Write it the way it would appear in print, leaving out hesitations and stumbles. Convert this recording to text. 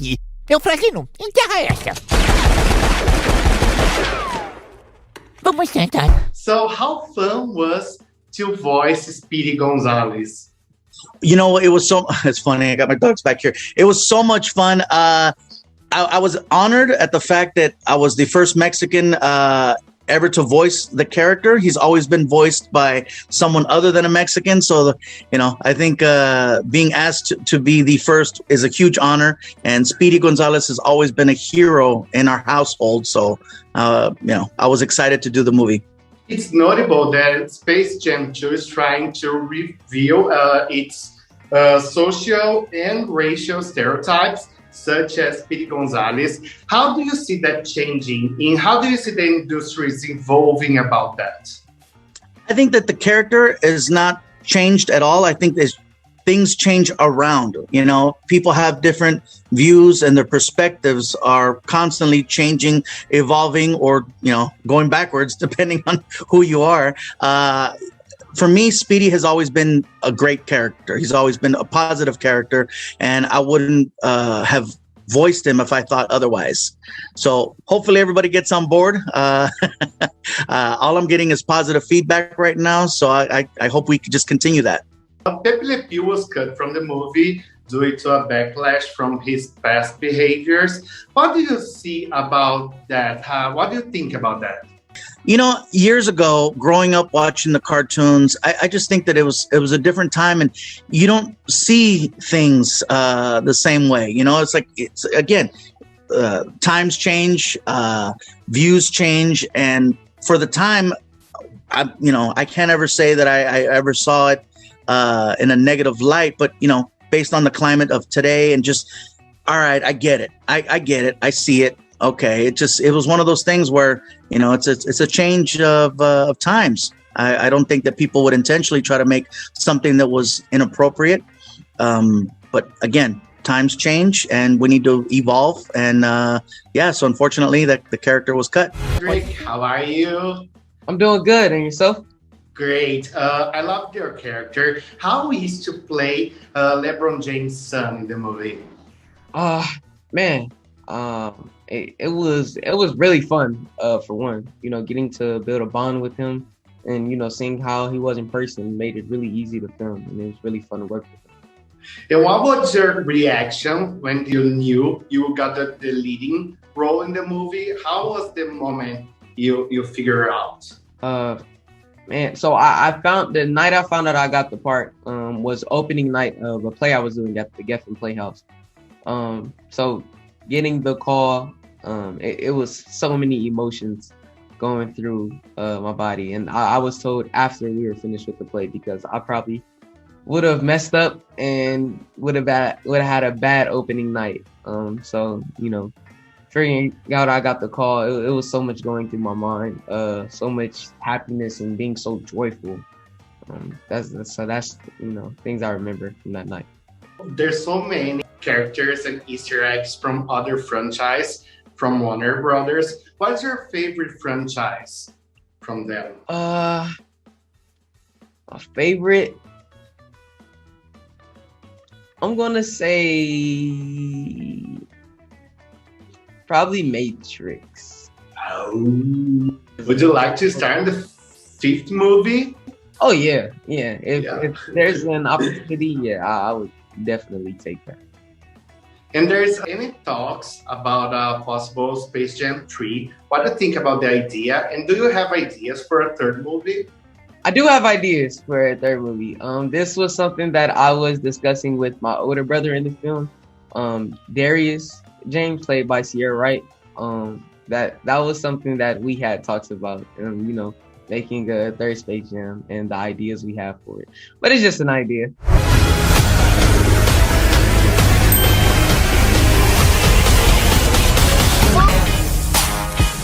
aqui. Meu franzino, enterra essa. Vamos sentar. So how fun was to voice Speedy Gonzalez? You know, it's funny. I got my dogs back here. It was so much fun. I was honored at the fact that I was the first Mexican ever to voice the character. He's always been voiced by someone other than a Mexican. So, I think being asked to be the first is a huge honor. And Speedy Gonzalez has always been a hero in our household. So, I was excited to do the movie. It's notable that Space Jam 2 is trying to reveal its social and racial stereotypes, such as Speedy Gonzalez. How do you see that changing? And how do you see the industry is evolving about that? I think that the character is not changed at all. I think there's things change around. People have different views and their perspectives are constantly changing, evolving, or, going backwards, depending on who you are. For me, Speedy has always been a great character. He's always been a positive character, and I wouldn't have voiced him if I thought otherwise. So hopefully everybody gets on board. All I'm getting is positive feedback right now, so I hope we can just continue that. Pepé le Pew was cut from the movie due to a backlash from his past behaviors. What do you see about that? What do you think about that? Years ago, growing up watching the cartoons, I just think that it was a different time, and you don't see things the same way. It's again, times change, views change, and for the time, I can't ever say that I ever saw it in a negative light, but based on the climate of today and just, all right, I get it. I get it. I see it. Okay. It was one of those things where, it's a change of times. I don't think that people would intentionally try to make something that was inappropriate. But again, times change and we need to evolve. And so unfortunately the character was cut. Rick, how are you? I'm doing good. And yourself? Great. I love your character. How is to play LeBron James' son in the movie? Man, it was really fun. For one, getting to build a bond with him, and seeing how he was in person made it really easy to film, and it was really fun to work with him. And what was your reaction when you knew you got the leading role in the movie? How was the moment you figure out? Man, so I found the night I found out I got the part was opening night of a play I was doing at the Geffen Playhouse. So getting the call, it was so many emotions going through my body, and I was told after we were finished with the play, because I probably would have messed up and would have had a bad opening night. So figuring out I got the call, it was so much going through my mind, so much happiness and being so joyful. That's things I remember from that night. There's so many characters and Easter eggs from other franchise, from Warner Brothers. What's your favorite franchise from them? My favorite, I'm gonna say probably Matrix. Oh. Would you like to star in the 5th movie? Oh yeah. If there's an opportunity, I would definitely take that. And there's any talks about a possible Space Jam 3? What do you think about the idea? And do you have ideas for a 3rd movie? I do have ideas for a 3rd movie. This was something that I was discussing with my older brother in the film, Darius James, played by Sierra Wright. That was something that we had talks about, making a 3rd Space Jam and the ideas we have for it. But it's just an idea.